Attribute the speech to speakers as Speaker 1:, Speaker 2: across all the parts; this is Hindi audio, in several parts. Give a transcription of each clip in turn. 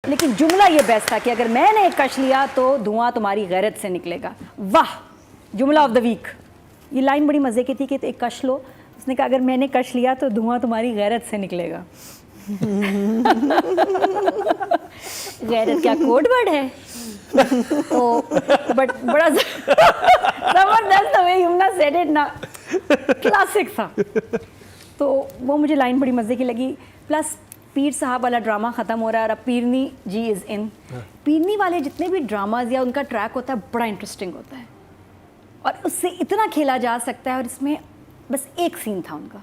Speaker 1: लेकिन जुमला ये बेस्ट था कि अगर मैंने एक कश लिया तो धुआं तुम्हारी गैरत से निकलेगा। वाह, जुमला ऑफ द वीक। ये लाइन बड़ी मज़े की थी कि एक कश लो, उसने कहा अगर मैंने कश लिया तो धुआं तुम्हारी गैरत से निकलेगा। गैरत क्या कोड वर्ड है? तो बट बड़ा जबरदस्त था, यमुना सेड इट ना, क्लासिक था। तो वो मुझे लाइन बड़ी मज़े की लगी। प्लस पीर साहब वाला ड्रामा ख़त्म हो रहा है और अब पीरनी जी इज़ इन। पीरनी वाले जितने भी ड्रामाज या उनका ट्रैक होता है बड़ा इंटरेस्टिंग होता है और उससे इतना खेला जा सकता है। और इसमें बस एक सीन था उनका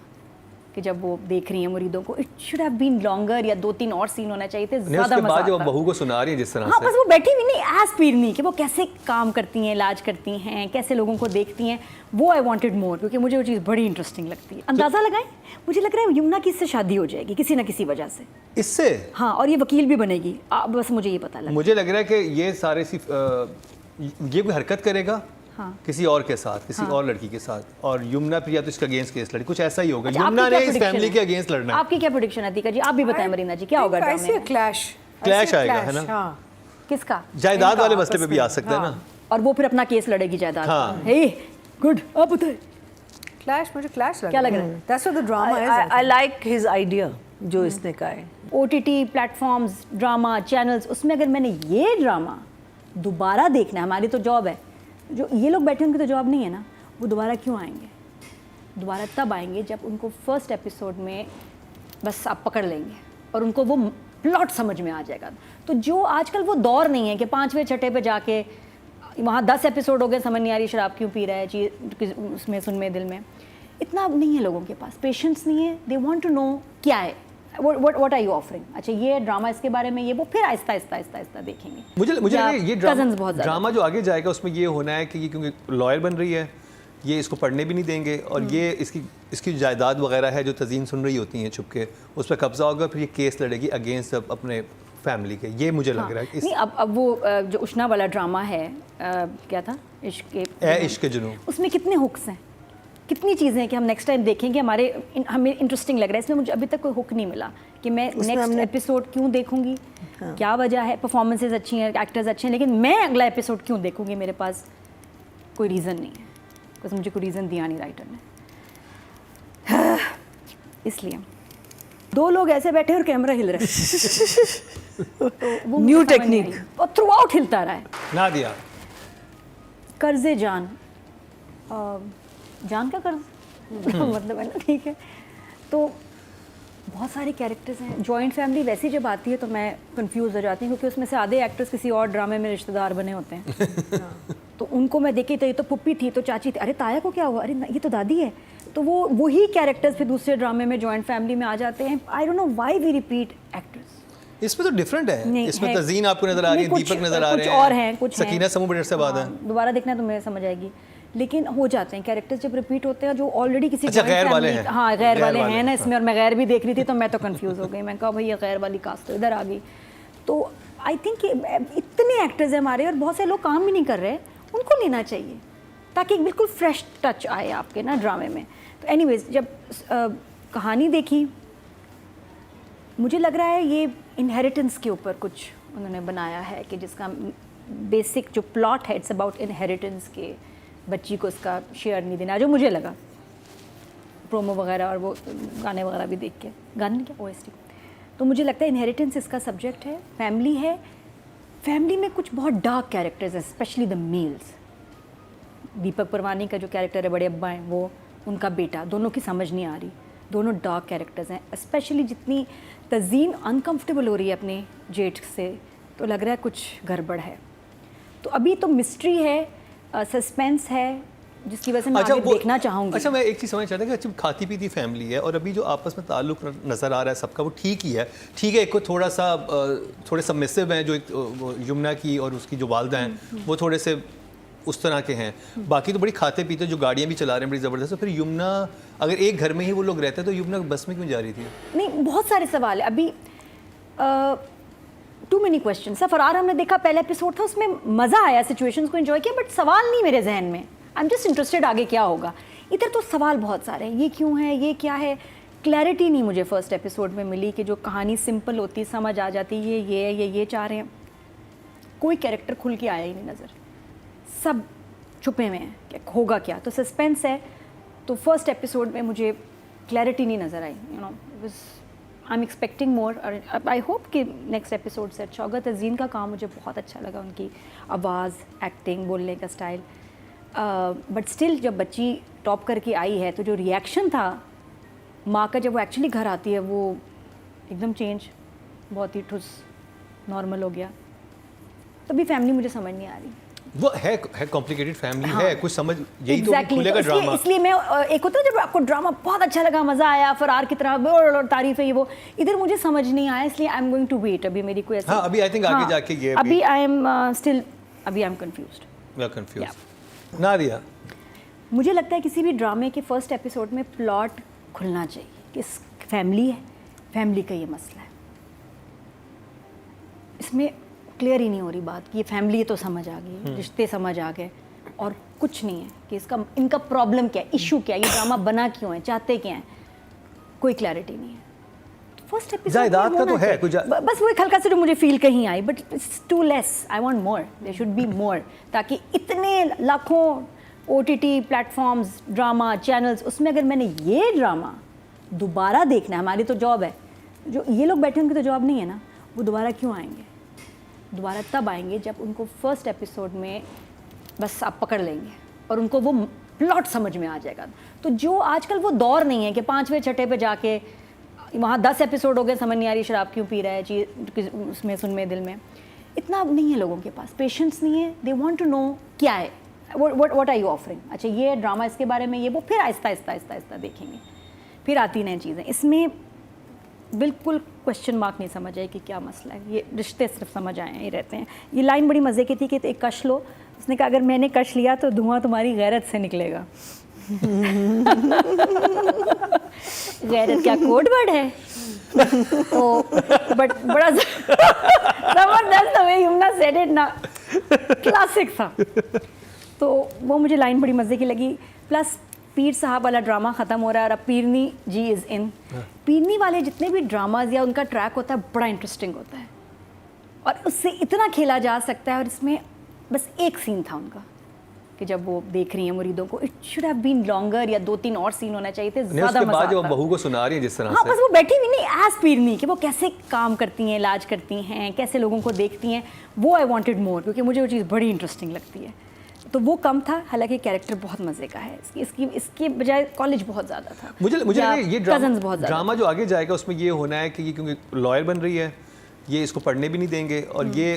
Speaker 1: कि जब वो देख रही हैं मुरीदों को, it should have been longer या 2-3 और सीन होना चाहिए थे, ज़्यादा मज़ा आता।
Speaker 2: जो बहू को सुना रही है जिस तरह
Speaker 1: हाँ,
Speaker 2: से,
Speaker 1: बस वो बैठी हुई नहीं एज पीरनी कि वो कैसे काम करती हैं, इलाज करती हैं, कैसे लोगों को देखती हैं, वो आई वांटेड मोर, क्योंकि मुझे वो चीज़ बड़ी इंटरेस्टिंग लगती है। अंदाज़ा लगाएं, मुझे लग रहा है यमुना की इससे शादी हो जाएगी किसी ना किसी वजह से
Speaker 2: इससे।
Speaker 1: हाँ, और ये वकील भी बनेगी। बस मुझे ये पता लगा।
Speaker 2: मुझे लग रहा है कि ये सारे ये कोई हरकत करेगा
Speaker 1: हाँ।
Speaker 2: किसी और के साथ, किसी और लड़की के साथ, और यमुना प्रिया तो इसके अगेंस्ट केस लड़ी, कुछ ऐसा ही होगा।
Speaker 1: अच्छा,
Speaker 2: यमुना ने इस फैमिली के अगेंस्ट लड़ना है।
Speaker 1: आपकी क्या प्रेडिक्शन है अतीका जी? आप भी बताएं मरीना जी, क्या होगा ड्रामे में?
Speaker 2: क्लैश आएगा, है ना?
Speaker 3: हाँ।
Speaker 1: किसका?
Speaker 2: जायदाद वाले मसले पे भी आ सकता है ना।
Speaker 1: और वो फिर अपना केस लड़ेगी जायदाद।
Speaker 2: हाँ।
Speaker 1: हे गुड, आप बताएं
Speaker 3: क्लैश, मुझे क्लैश लगा।
Speaker 1: क्या लग रहा है?
Speaker 3: That's what the drama is.
Speaker 4: I like his idea जो इसने कहा है।
Speaker 1: OTT प्लेटफॉर्म्स, ड्रामा चैनल्स, उसमें अगर मैंने ये ड्रामा दोबारा देखना है, हमारी तो जॉब है, जो ये लोग बैठे उनकी तो जॉब नहीं है ना, वो दोबारा क्यों आएंगे? दोबारा तब आएंगे जब उनको फर्स्ट एपिसोड में बस आप पकड़ लेंगे और उनको वो प्लॉट समझ में आ जाएगा। तो जो आजकल वो दौर नहीं है कि 5वें छठे पे जाके वहाँ 10 एपिसोड हो गए, समझ नहीं आ रही शराब क्यों पी रहा है चीज़ उसमें सुन में दिल में, इतना नहीं है लोगों के पास, पेशेंस नहीं है। दे वांट टू नो क्या है, व्हाट आर यू ऑफरिंग। अच्छा, ये ड्रामा इसके बारे में, ये वो, फिर आहिस्ता आहिस्ता देखेंगे।
Speaker 2: मुझे ये
Speaker 1: ड्रामा
Speaker 2: जो आगे जाएगा उसमें ये होना है कि ये क्योंकि लॉयर बन रही है, ये इसको पढ़ने भी नहीं देंगे, और ये इसकी जायदाद वगैरह है जो तज़ीन सुन रही होती हैं छुप के, उस पर कब्जा होगा, फिर ये केस लड़ेगी अगेंस्ट अपने फैमिली के। ये मुझे लग रहा है
Speaker 1: नहीं, अब वो जो उष्णा वाला ड्रामा है, क्या था, इश्क के जुनून, उसमें कितने हुक्स हैं, कितनी चीज़ें हैं कि हम नेक्स्ट टाइम देखेंगे, हमें इंटरेस्टिंग लग रहा है। इसमें मुझे अभी तक कोई हुक नहीं मिला कि मैं नेक्स्ट एपिसोड क्यों देखूंगी। हाँ। क्या वजह है? परफॉर्मेंसेज अच्छी हैं, एक्टर्स अच्छे हैं, लेकिन मैं अगला एपिसोड क्यों देखूंगी? मेरे पास कोई रीज़न नहीं है, बस मुझे कोई रीज़न दिया नहीं राइटर ने। इसलिए 2 लोग ऐसे बैठे और कैमरा हिल रहा है। तो
Speaker 4: न्यू टेक्निक
Speaker 1: और थ्रू आउट हिलता रहा है।
Speaker 2: ना दिया
Speaker 1: कर्जे जान का कर्ज मतलब है ना, ठीक है। तो बहुत सारे कैरेक्टर्स हैं। जॉइंट फैमिली वैसे जब आती है तो मैं कंफ्यूज हो जाती हूँ, क्योंकि उसमें से आधे एक्टर्स किसी और ड्रामे में रिश्तेदार बने होते हैं। तो उनको मैं देखी तो ये तो पुप्पी थी, तो चाची थी, अरे ताया को क्या हुआ, अरे ये तो दादी है। तो वो वही कैरेक्टर्स फिर दूसरे ड्रामे में जॉइंट फैमिली में आ जाते हैं। I don't know why we repeat actors.
Speaker 2: इसमें तो डिफरेंट है, इसमें तज़ीन आपको नजर आ रही है, दीपक नजर आ रहे हैं,
Speaker 1: कुछ और हैं, कुछ
Speaker 2: सकीना समूह बड़े से बाद है।
Speaker 1: दोबारा देखना तो मुझे समझ आएगी, लेकिन हो जाते हैं कैरेक्टर्स जब रिपीट होते हैं जो ऑलरेडी किसी
Speaker 2: गैर वाले हैं।
Speaker 1: हाँ, गैर वाले हैं ना इसमें, और मैं गैर भी देख रही थी तो मैं तो कंफ्यूज हो गई। मैं कहा भाई ये गैर वाली कास्ट तो इधर आ गई। तो आई थिंक इतने एक्टर्स हैं हमारे, और बहुत से लोग काम भी नहीं कर रहे, उनको लेना चाहिए ताकि एक बिल्कुल फ्रेश टच आए आपके ना ड्रामे में। तो एनीवेज, जब कहानी देखी, मुझे लग रहा है ये इनहेरिटेंस के ऊपर कुछ उन्होंने बनाया है, कि जिसका बेसिक जो प्लॉट है इट्स अबाउट इनहेरिटेंस के, बच्ची को उसका शेयर नहीं देना, जो मुझे लगा प्रोमो वगैरह और वो गाने वगैरह भी देख के, गाने क्या OST, तो मुझे लगता है इनहेरिटेंस इसका सब्जेक्ट है। फैमिली है, फैमिली में कुछ बहुत डार्क कैरेक्टर्स हैं, स्पेशली द मेल्स। दीपक परवानी का जो कैरेक्टर है, बड़े अब्बा हैं, वो उनका बेटा, दोनों की समझ नहीं आ रही, दोनों डार्क कैरेक्टर्स हैं। स्पेशली जितनी तज़ीन अनकंफर्टेबल हो रही है अपने जेठ से, तो लग रहा है कुछ गड़बड़ है। तो अभी तो मिस्ट्री है, सस्पेंस है, जिसकी वजह से मैं आगे देखना चाहूँगी।
Speaker 2: अच्छा, मैं एक चीज़ समझ चाहता हूँ कि अच्छी खाती पीती फैमिली है, और अभी जो आपस में ताल्लुक नज़र आ रहा है सबका, वो ठीक ही है। ठीक है, एक को थोड़ा सा थोड़े सबमिसिव हैं, जो एक यमुना की और उसकी जो वालदा हैं वो थोड़े से उस तरह के हैं। बाकी तो बड़ी खाते पीते, जो गाड़ियाँ भी चला रहे हैं बड़ी ज़बरदस्त। तो फिर यमुना, अगर एक घर में ही वो लोग रहते हैं तो यमुना बस में क्यों जा रही थी?
Speaker 1: नहीं, बहुत सारे सवाल है अभी, टू मेनी क्वेश्चन। फरार हमने देखा, पहला एपिसोड था, उसमें मज़ा आया, सिचुएशंस को एंजॉय किया, बट सवाल नहीं मेरे जहन में। आई एम जस्ट इंटरेस्टेड आगे क्या होगा। इधर तो सवाल बहुत सारे हैं, ये क्यों है, ये क्या है, क्लैरिटी नहीं मुझे फर्स्ट एपिसोड में मिली कि जो कहानी सिंपल होती समझ आ जाती ये चाह रहे हैं, कोई कैरेक्टर खुल के आया ही नहीं नज़र, सब छुपे हुए हैं कि होगा क्या, तो सस्पेंस है। तो फर्स्ट एपिसोड में मुझे क्लैरिटी नहीं नज़र आई, you know, I am expecting more. और आई होप कि नेक्स्ट एपिसोड से अच्छा होगा। तज़ीन का काम मुझे बहुत अच्छा लगा, उनकी आवाज़, एक्टिंग, बोलने का स्टाइल, बट स्टिल जब बच्ची टॉप करके आई है तो जो रिएक्शन था माँ का जब वो एक्चुअली घर आती है वो एकदम चेंज, बहुत ही ठुस नॉर्मल हो गया। तभी फैमिली मुझे समझ नहीं आ रही।
Speaker 2: वो है कॉम्प्लिकेटेड फैमिली
Speaker 1: हाँ।
Speaker 2: है, कुछ समझ यही
Speaker 1: Exactly,
Speaker 2: तो खुलेगा
Speaker 1: तो इसलिए-
Speaker 2: ड्रामा।
Speaker 1: इसलिए मैं एक होता है जब आपको ड्रामा बहुत अच्छा लगा, मज़ा आया, फरार की तरह तारीफ है ये वो, इधर मुझे समझ नहीं आया, इसलिए I am going to wait. अभी मेरी कोई ऐसी
Speaker 2: हाँ, अभी I think आगे जाके ये
Speaker 1: अभी आई एम स्टिल, अभी I am confused.
Speaker 2: We are confused. Nadia,
Speaker 1: मुझे लगता है किसी भी ड्रामे के फर्स्ट एपिसोड में प्लॉट खुलना चाहिए कि फैमिली है, फैमिली का ये मसला है। इसमें क्लियर ही नहीं हो रही बात कि ये फैमिली तो समझ आ गई, रिश्ते समझ आ गए, और कुछ नहीं है कि इनका प्रॉब्लम क्या है, इशू क्या है, ये ड्रामा बना क्यों है, चाहते क्या हैं, कोई क्लैरिटी नहीं है। फर्स्ट एपिसोड
Speaker 2: जायदाद का तो है कुछ,
Speaker 1: बस वो एक हल्का से जो मुझे फील कहीं आई, but it's too less, I want more, there should be more, ताकि इतने लाखों OTT प्लेटफॉर्म्स, ड्रामा चैनल्स, उसमें अगर मैंने ये ड्रामा दोबारा देखना है, हमारी तो जॉब है, जो ये लोग बैठे उनकी तो जॉब नहीं है ना, वो दोबारा क्यों आएंगे? दोबारा तब आएंगे जब उनको फर्स्ट एपिसोड में बस आप पकड़ लेंगे और उनको वो प्लॉट समझ में आ जाएगा। तो जो आजकल वो दौर नहीं है कि 5वें छठे पे जाके वहाँ 10 एपिसोड हो गए, समझ नहीं आ रही शराब क्यों पी रहा है, चीज उसमें सुन में दिल में, इतना नहीं है लोगों के पास, पेशेंस नहीं है। दे वांट टू नो क्या है, व्हाट आर यू ऑफरिंग, अच्छा ये ड्रामा इसके बारे में, ये वो, फिर आहिस्ता आहिस्ता आहिस्ता आहिस्ता देखेंगे, फिर आती नई चीज़ें। इसमें बिल्कुल क्वेश्चन मार्क नहीं समझ आए कि क्या मसला है, ये रिश्ते सिर्फ समझ आए हैं, ये रहते हैं। ये लाइन बड़ी मज़े की थी कि एक कश लो, उसने कहा अगर मैंने कश लिया तो धुआं तुम्हारी गैरत से निकलेगा। गैरत क्या कोड वर्ड है? तो बट बड़ा जबरदस्त वे यमुना सेड इट ना, क्लासिक था। तो वो मुझे लाइन बड़ी मज़े की लगी। प्लस पीर साहब वाला ड्रामा ख़त्म हो रहा है और अब पीरनी जी इज़ इन। पीरनी वाले जितने भी ड्रामाज या उनका ट्रैक होता है बड़ा इंटरेस्टिंग होता है और उससे इतना खेला जा सकता है। और इसमें बस एक सीन था उनका कि जब वो देख रही हैं मुरीदों को, it should have been longer, या 2-3 और सीन होना चाहिए थे, ज़्यादा मज़ा आता।
Speaker 2: जो बहू को सुना रही है जिस तरह
Speaker 1: हाँ,
Speaker 2: से,
Speaker 1: बस वो बैठी हुई नहीं एज पीरनी कि वो कैसे काम करती हैं, इलाज करती हैं, कैसे लोगों को देखती हैं, वो आई वांटेड मोर, क्योंकि मुझे वो चीज़ बड़ी इंटरेस्टिंग लगती है। तो वो कम था, हालांकि कैरेक्टर बहुत मज़े का है। इसकी बजाय कॉलेज बहुत ज़्यादा था।
Speaker 2: मुझे लगा ये ड्रामा जो आगे जाएगा उसमें ये होना है कि ये क्योंकि लॉयर बन रही है, ये इसको पढ़ने भी नहीं देंगे और ये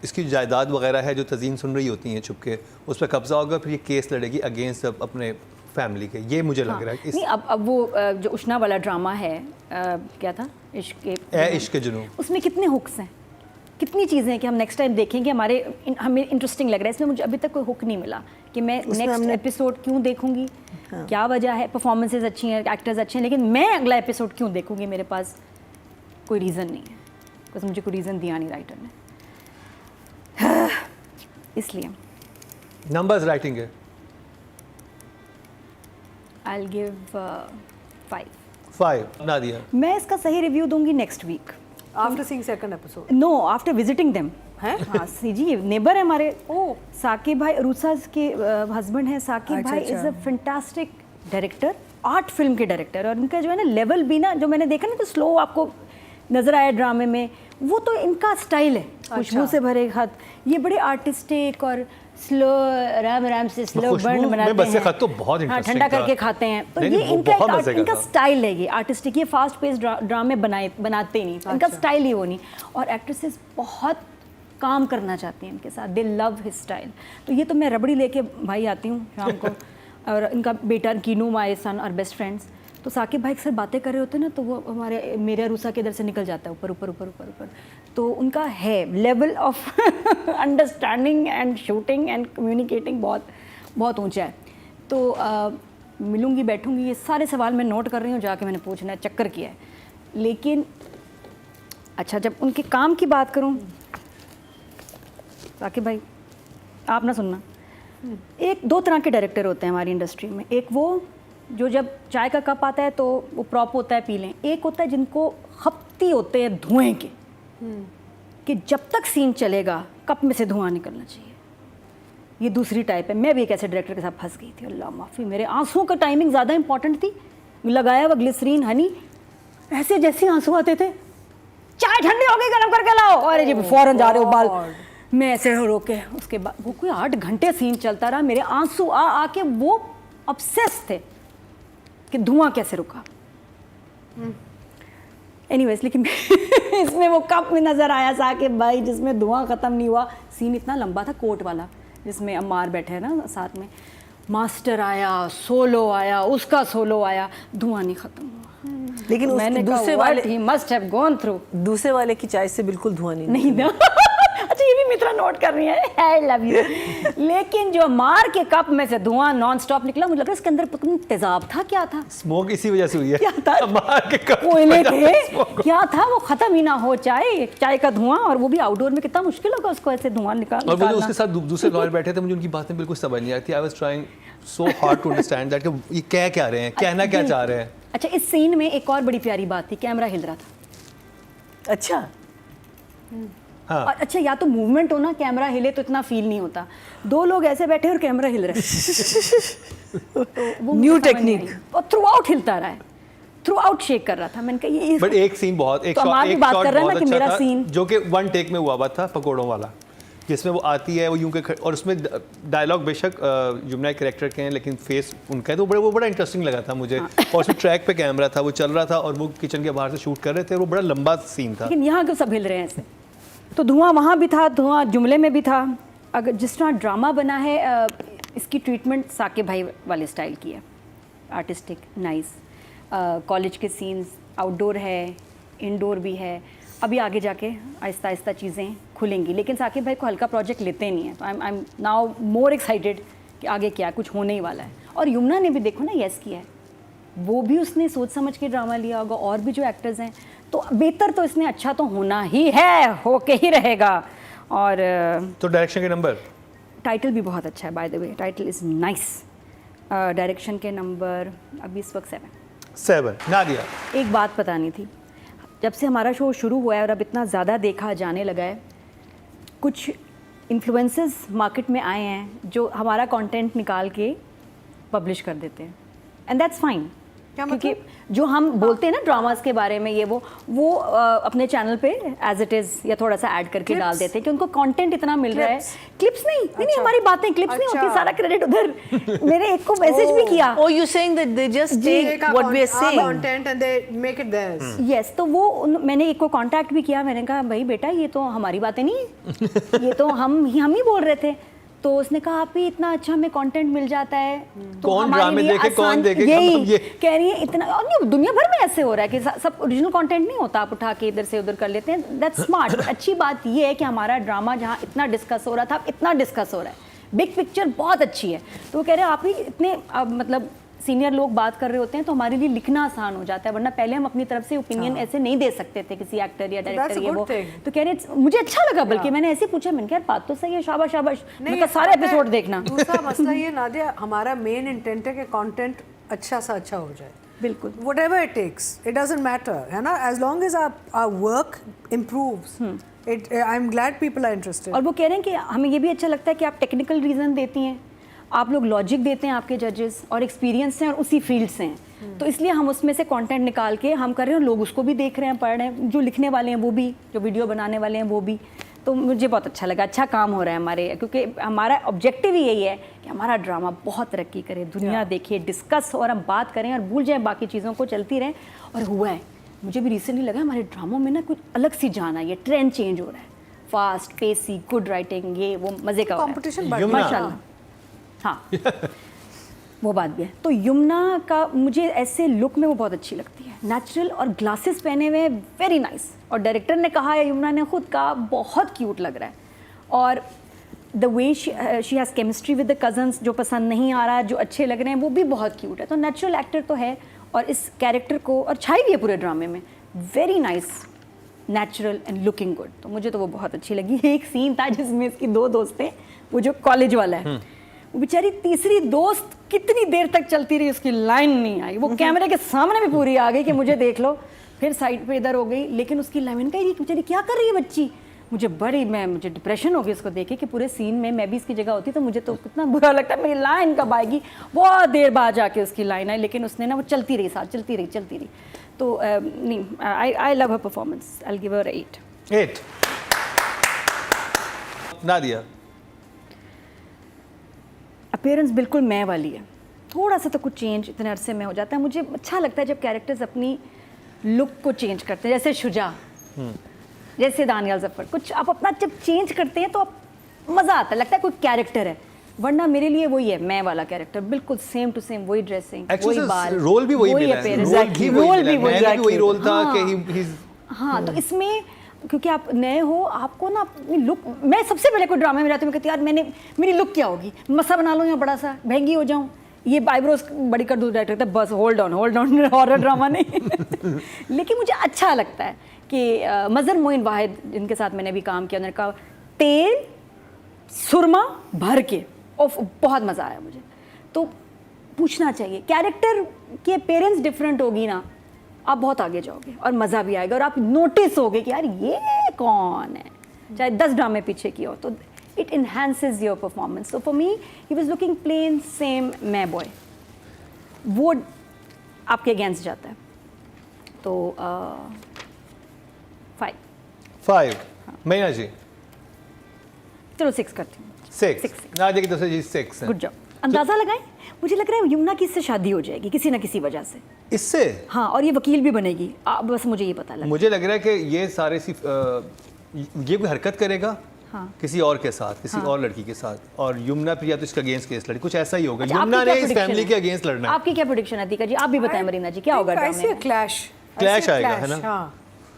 Speaker 2: इसकी जायदाद वगैरह है जो तज़ीन सुन रही होती हैं छुप के, उस पर कब्जा होगा, फिर ये केस लड़ेगी अगेंस्ट अपने फैमिली के। ये मुझे लग रहा है।
Speaker 1: नहीं, अब वो जो उष्णा वाला ड्रामा है, क्या था, इश्क जुनून, उसमें कितने हुक्स हैं, कितनी चीज़ें हैं कि हम नेक्स्ट टाइम देखेंगे, हमें इंटरेस्टिंग लग रहा है। इसमें मुझे अभी तक कोई हुक नहीं मिला कि मैं नेक्स्ट एपिसोड क्यों देखूंगी, क्या वजह है। परफॉर्मेंसेज अच्छी हैं, एक्टर्स अच्छे हैं, लेकिन मैं अगला एपिसोड क्यों देखूंगी, मेरे पास कोई रीज़न नहीं है, बस मुझे कोई रीज़न दिया नहीं राइटर ने। इसलिए
Speaker 2: नंबर्स राइटिंग है,
Speaker 1: आई विल गिव 5।
Speaker 2: नादिया,
Speaker 1: मैं इसका सही रिव्यू दूंगी next week
Speaker 3: after seeing second episode.
Speaker 1: No, after visiting them
Speaker 3: हैं?
Speaker 1: हाँ जी, नेबर है हमारे। ओ, साकिब भाई रूसा के हस्बैंड है। साकिब भाई is a fantastic director, art film के डायरेक्टर, और इनका जो है ना लेवल भी ना, जो मैंने देखा ना तो स्लो आपको नज़र आया ड्रामे में, वो तो इनका स्टाइल है, खुशबू से भरे हाथ, ये बड़े आर्टिस्टिक और स्लो, राम से स्लो बर्न बनाते हैं,
Speaker 2: खत तो बहुत इंटरेस्टिंग
Speaker 1: ठंडा करके खाते हैं। तो ये इनका स्टाइल है, ये आर्टिस्टिक, ये फास्ट पेस ड्रामे बनाते ही नहीं, इनका स्टाइल ही वो नहीं। और एक्ट्रेसेस बहुत काम करना चाहती हैं इनके साथ, दे लव हिज स्टाइल। तो ये तो मैं रबड़ी लेके भाई आती हूँ शाम को, और इनका बेटा कीनू, माय सन और बेस्ट फ्रेंड्स। तो साकिब भाई अक्सर बातें कर रहे होते हैं ना, तो वो हमारे मेरे रूसा के इधर से निकल जाता है ऊपर ऊपर ऊपर ऊपर ऊपर। तो उनका है level of understanding and shooting and communicating बहुत बहुत ऊंचा है। तो मिलूंगी, बैठूंगी, ये सारे सवाल मैं नोट कर रही हूँ, जाके मैंने पूछना है, चक्कर किया है। लेकिन अच्छा, जब उनके काम की बात करूँ, साकिब भाई आप ना सुनना, 1-2 तरह के डायरेक्टर होते हैं हमारी इंडस्ट्री में। एक वो जो जब चाय का कप आता है तो वो प्रॉप होता है पी लें, एक होता है जिनको खपती होते हैं धुएं के, कि जब तक सीन चलेगा कप में से धुआं निकलना चाहिए। ये दूसरी टाइप है। मैं भी एक ऐसे डायरेक्टर के साथ फंस गई थी, अल्लाह माफ़ी, मेरे आंसुओं का टाइमिंग ज़्यादा इंपॉर्टेंट थी। लगाया हुआ ग्लिसरीन हनी, ऐसे जैसे आंसू आते थे, चाय ठंडी हो गई गरम करके लाओ, अरे जी फौरन जा रहे हो बाल, मैं ऐसे रोके। उसके बाद वो कोई 8 घंटे सीन चलता रहा, मेरे आंसू आ आके वो ऑब्सेस थे कि धुआं कैसे रुका। एनीवेज, लेकिन इसमें वो कप में नज़र आया साकिब भाई जिसमें धुआं ख़त्म नहीं हुआ। सीन इतना लंबा था, कोर्ट वाला, जिसमें अम्मार बैठे हैं ना साथ में, मास्टर आया, सोलो आया, उसका सोलो आया, धुआं नहीं ख़त्म हुआ।
Speaker 4: लेकिन उस
Speaker 1: मैंने
Speaker 4: दूसरे वाले
Speaker 1: he must have gone through,
Speaker 4: दूसरे वाले की चाय से बिल्कुल धुआं
Speaker 1: नहीं ना। अच्छा, ये भी मित्रा नोट कर रही है, आई लव यू। लेकिन जो मार के कप में से धुआं नॉन स्टॉप निकला, मुझे लगा इसके अंदर पता नहीं तेजाब था, क्या था,
Speaker 2: स्मोक इसी वजह से हुई है।
Speaker 1: क्या था?
Speaker 2: मार के कप
Speaker 1: कोयले थे, क्या था वो, खत्म ही ना हो चाय का धुआं, और वो भी आउटडोर में कितना मुश्किल होगा उसको ऐसे धुआं
Speaker 2: और वो जो उसके साथ दूसरे लॉयर बैठे थे, मुझे उनकी बातें बिल्कुल समझ नहीं आई थी। I was trying so hard to understand that कि ये क्या रहे हैं, कहना क्या चाह रहे हैं।
Speaker 1: अच्छा, इस सीन में एक और बड़ी प्यारी बात थी, कैमरा हिल रहा था।
Speaker 4: अच्छा
Speaker 2: हाँ।
Speaker 1: और अच्छा, या तो मूवमेंट हो ना, कैमरा हिले तो इतना फील नहीं होता। 2 लोग ऐसे बैठे और कैमरा हिल रहा है, तो वो
Speaker 4: न्यू
Speaker 1: मुझे समझ नहीं
Speaker 4: टेक्निक।
Speaker 1: आई। और थ्रू आउट हिलता रहा है, थ्रू आउट शेक कर रहा था। मैंने कहा ये
Speaker 2: बट एक सीन बहुत, एक
Speaker 1: तो हमारा भी बात कर रहा है ना कि
Speaker 2: अच्छा
Speaker 1: मेरा
Speaker 2: था,
Speaker 1: सीन
Speaker 2: जो कि 1 टेक में हुआ था, पकोड़ों वाला, जिसमें वो आती है, वो यूं के और उसमें डायलॉग बेशक यमुना कैरेक्टर के हैं, लेकिन फेस उनका है, तो वो बड़ा इंटरेस्टिंग लगा था मुझे। और उसमें ट्रैक पे कैमरा था, वो चल रहा था और वो किचन के बाहर से शूट कर रहे थे, वो बड़ा लंबा सीन था।
Speaker 1: लेकिन यहाँ क्यों सब हिल रहे हैं ऐसे? तो धुआं वहाँ भी था, धुआं जुमले में भी था। अगर जिस तरह ड्रामा बना है, इसकी ट्रीटमेंट साकिब भाई वाले स्टाइल की है, आर्टिस्टिक, नाइस। कॉलेज के सीन्स आउटडोर है, इंडोर भी है। अभी आगे जाके आहिस्ता आहिस्ता चीज़ें खुलेंगी, लेकिन साकिब भाई को हल्का प्रोजेक्ट लेते नहीं है, तो I am now more excited कि आगे क्या कुछ होने ही वाला है। और यमुना ने भी देखो ना यस किया है, वो भी उसने सोच समझ के ड्रामा लिया होगा, और भी जो एक्टर्स हैं, तो बेहतर तो इसने अच्छा तो होना ही है, होके ही रहेगा। और
Speaker 2: तो डायरेक्शन के नंबर,
Speaker 1: टाइटल भी बहुत अच्छा है, by the way, title is nice. Direction के नंबर अभी इस वक्त
Speaker 2: 7। नादिया,
Speaker 1: एक बात बतानी थी, जब से हमारा शो शुरू हुआ है और अब इतना ज़्यादा देखा जाने लगा है, कुछ इन्फ्लुएंसर्स मार्केट में आए हैं जो हमारा कंटेंट निकाल के पब्लिश कर देते हैं, एंड दैट्स फाइन।
Speaker 3: क्या
Speaker 1: क्योंकि जो हम बोलते हैं ना ड्रामास के बारे में, ये वो अपने चैनल पे एज इट इज़ या थोड़ा सा ऐड करके डाल देते हैं कि उनको कंटेंट इतना मिल रहा है। क्लिप्स नहीं, हमारी बातें क्लिप्स नहीं होती, सारा क्रेडिट उधर। मेरे एक को मैसेज भी किया,
Speaker 4: Oh, you saying that they just take what we are saying?
Speaker 3: content and they make it theirs.
Speaker 1: Yes, तो वो मैंने एक को कांटेक्ट भी किया, मैंने कहा भाई बेटा ये तो हमारी बातें नहीं है, ये तो हम ही बोल रहे थे। तो उसने कहा आप ही इतना अच्छा हमें कंटेंट मिल जाता है, तो
Speaker 2: कौन
Speaker 1: हमारे
Speaker 2: ड्रामे
Speaker 1: लिए
Speaker 2: देखे, कौन
Speaker 1: आसान-
Speaker 2: देखे,
Speaker 1: यही
Speaker 2: मतलब ये
Speaker 1: कह रही है इतना। और नहीं, दुनिया भर में ऐसे हो रहा है कि सब ओरिजिनल कंटेंट नहीं होता, आप उठा के इधर से उधर कर लेते हैं, दैट्स स्मार्ट। अच्छी बात ये है कि हमारा ड्रामा जहाँ इतना डिस्कस हो रहा था, अब इतना डिस्कस हो रहा है, बिग पिक्चर बहुत अच्छी है। तो वो कह रहे हैं आप ही इतने मतलब सीनियर लोग बात कर रहे होते हैं तो हमारे लिए लिखना आसान हो जाता है, वरना पहले हम अपनी तरफ से ओपिनियन ऐसे नहीं दे सकते थे किसी एक्टर या डायरेक्टर ये वो। तो कह रहे मुझे अच्छा लगा, बल्कि मैंने ऐसे पूछा, मैंने कहा बात तो सही है, शाबाश शाबाश, मैं कहा सारे एपिसोड देखना।
Speaker 3: दूसरा मसला ये नादिया, हमारा मेन इंटेंट है कि कंटेंट अच्छा सा अच्छा हो जाए,
Speaker 1: बिल्कुल,
Speaker 3: whatever it takes, it doesn't matter, है ना, as long as our work improves, I'm glad people are interested.
Speaker 1: और वो कह रहे हैं कि हमें ये भी अच्छा लगता है कि आप टेक्निकल रीज़न देती हैं, आप लोग लॉजिक देते हैं, आपके जजेस और एक्सपीरियंस हैं और उसी फील्ड से हैं, तो इसलिए हम उसमें से कंटेंट निकाल के हम कर रहे हैं, लोग उसको भी देख रहे हैं, पढ़ रहे हैं, जो लिखने वाले हैं वो भी, जो वीडियो बनाने वाले हैं वो भी। तो मुझे बहुत अच्छा लगा, अच्छा काम हो रहा है हमारे, क्योंकि हमारा ऑब्जेक्टिव ही यही है कि हमारा ड्रामा बहुत तरक्की करे, दुनिया देखे, डिस्कस और हम बात करें और भूल जाएं बाकी चीज़ों को, चलती रहें। और हुआ है, मुझे भी रिसेंटली लगा हमारे ड्रामों में ना कुछ अलग सी जान आई है, ट्रेंड चेंज हो रहा है, फास्ट पेसी, गुड राइटिंग, ये वो मज़े का हो रहा है।
Speaker 3: कंपटीशन
Speaker 2: यमुना।
Speaker 1: माशाल्लाह, हाँ वो बात भी है। तो यमुना का मुझे ऐसे लुक में वो बहुत अच्छी लगती है, नेचुरल और ग्लासेस पहने हुए, वेरी नाइस। और डायरेक्टर ने कहा है, यमुना ने खुद कहा, बहुत क्यूट लग रहा है। और the way she has chemistry with the cousins, जो पसंद नहीं आ रहा है, जो अच्छे लग रहे हैं, वो भी बहुत क्यूट है। तो नेचुरल एक्टर तो है और इस कैरेक्टर को और छाई भी है पूरे ड्रामे में, very nice, natural and looking good. तो मुझे तो वो बहुत अच्छी लगी। एक सीन था जिसमें इसकी 2 दोस्त थे, वो जो कॉलेज वाला है, वो बेचारी तीसरी दोस्त कितनी देर तक चलती रही, उसकी लाइन नहीं आई, वो कैमरे के सामने भी पूरी आ गई कि मुझे देख लो, फिर साइड पे इधर हो गई, लेकिन उसकी लाइन का ही बेचारी क्या कर रही है बच्ची। मुझे डिप्रेशन हो गई उसको देखे कि पूरे सीन में मैं भी इसकी जगह होती तो मुझे तो कितना बुरा लगता है, मेरी लाइन कब आएगी। बहुत देर बाद जाके उसकी लाइन आई, लेकिन उसने ना वो चलती रही साथ, चलती रही। तो नहीं, I love her performance, I give her 8।
Speaker 2: Nadia,
Speaker 1: appearance बिल्कुल मैं वाली है, थोड़ा सा तो कुछ चेंज इतने अरसे में हो जाता है। मुझे अच्छा लगता है जब कैरेक्टर्स अपनी लुक को चेंज करते हैं, जैसे शुजा, जैसे दानियाल जफर, कुछ आप अपना जब चेंज करते हैं तो आप मज़ा आता है, लगता है कोई कैरेक्टर है। वरना मेरे लिए वही है, मैं वाला कैरेक्टर, बिल्कुल सेम टू सेम, वही ड्रेसिंग, वही बाल,
Speaker 2: रोल भी वही मिला है, रोल भी वही रोल था कि
Speaker 1: हाँ। तो इसमें क्योंकि आप नए हो, आपको ना अपनी लुक, मैं सबसे पहले कोई ड्रामे में जाती हूँ, मैं कहती यार मेरी लुक क्या होगी, मसा बना लूँ या बड़ा सा महंगी हो जाऊँ, ये आईब्रोज बड़ी कर दूँ, डायरेक्टर बस होल्ड ऑन हॉरर ड्रामा नहीं। लेकिन मुझे अच्छा लगता है कि मज़हर मोइन वाहिद जिनके साथ मैंने भी काम किया, उन्होंने कहा तेल सुरमा भर के, और बहुत मज़ा आया मुझे। तो पूछना चाहिए, कैरेक्टर के पेरेंट्स डिफरेंट होगी ना, आप बहुत आगे जाओगे और मज़ा भी आएगा, और आप नोटिस होगे कि यार ये कौन है, चाहे 10 ड्रामे पीछे की हो, तो इट इन्हांसेस योर परफॉर्मेंस। तो for me he was looking plain same मैं बॉय, वो आपके अगेंस्ट जाता है। तो 5।
Speaker 2: मैना जी
Speaker 1: चलो 6 करती हूँ।
Speaker 2: 6। नादिया की तरफ से जी 6 है।
Speaker 1: Good job. अंदाज़ा लगाएं, मुझे लग रहा है यमुना की इससे शादी हो जाएगी किसी ना किसी वजह से।
Speaker 2: इससे
Speaker 1: हाँ, और ये वकील भी बनेगी, बस मुझे ये पता लगा।
Speaker 2: मुझे लग रहा है कि ये सारे ये कोई हरकत करेगा
Speaker 1: हाँ।
Speaker 2: किसी और के साथ, किसी और लड़की के साथ, और यमुना फिर या तो इसके अगेंस्ट केस लड़ी, कुछ ऐसा ही होगा।
Speaker 1: अच्छा,
Speaker 2: यमुना
Speaker 1: आपकी
Speaker 2: ने
Speaker 1: क्या
Speaker 2: इस फैमिली
Speaker 1: prediction
Speaker 2: के
Speaker 1: है?
Speaker 2: अगेंस्ट लड़ना है।
Speaker 1: आपकी क्या प्रेडिक्शन है दीका जी, आप भी बताएं मरीना जी, क्या होगा ड्रामे में?
Speaker 2: Clash आएगा, है ना?
Speaker 3: हाँ,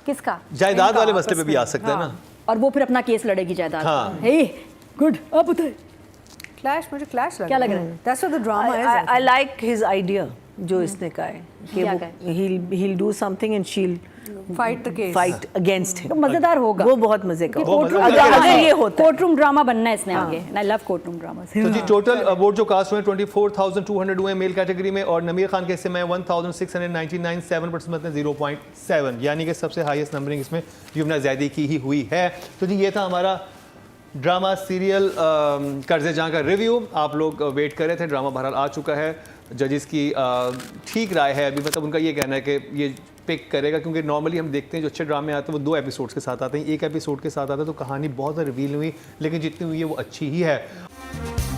Speaker 1: किसका?
Speaker 2: जायदाद वाले मसले पे भी आ सकता है ना।
Speaker 1: और वो फिर अपना केस लड़ेगी जायदाद।
Speaker 2: हाँ।
Speaker 1: हे गुड, अब बताए
Speaker 3: क्लैश, मुझे क्लैश लगा।
Speaker 1: क्या लग रहा है?
Speaker 3: That's what the drama is.
Speaker 4: I like his idea जो इसने कहा है कि
Speaker 1: क्या
Speaker 4: वो
Speaker 1: कहा
Speaker 4: he'll do something and she'll
Speaker 3: Fight the case.
Speaker 4: fight against him।
Speaker 1: तो मजेदार होगा।
Speaker 4: वो बहुत मजे का
Speaker 2: वो
Speaker 4: होगा।
Speaker 2: मजेदार
Speaker 4: अगर
Speaker 2: होगा।
Speaker 4: ये होता है।
Speaker 1: कोर्ट रूम ड्रामा बनना है इसने आगे, and I love court room drama.
Speaker 2: तो जी टोटल वोट जो कास्ट हुए 24,200 हुए मेल कैटेगरी में, और नमीर खान के हिस्से में 1,699, 7% मतलब 0.7, यानी कि सबसे हाईएस्ट नंबरिंग इसमें यमुना ज़ैदी की ही हुई है। तो जी ये था हमारा ड्रामा सीरियल कर्ज़े जहाँ का रिव्यू। आप लोग वेट कर रहे थे, ड्रामा बहरहाल आ चुका है। जजेस की ठीक राय है अभी, मतलब उनका ये कहना है कि ये पिक करेगा, क्योंकि नॉर्मली हम देखते हैं जो अच्छे ड्रामे आते हैं वो 2 एपिसोड्स के साथ आते हैं, 1 एपिसोड के साथ आता है तो कहानी बहुत ज़्यादा रिवील हुई, लेकिन जितनी हुई है वो अच्छी ही है।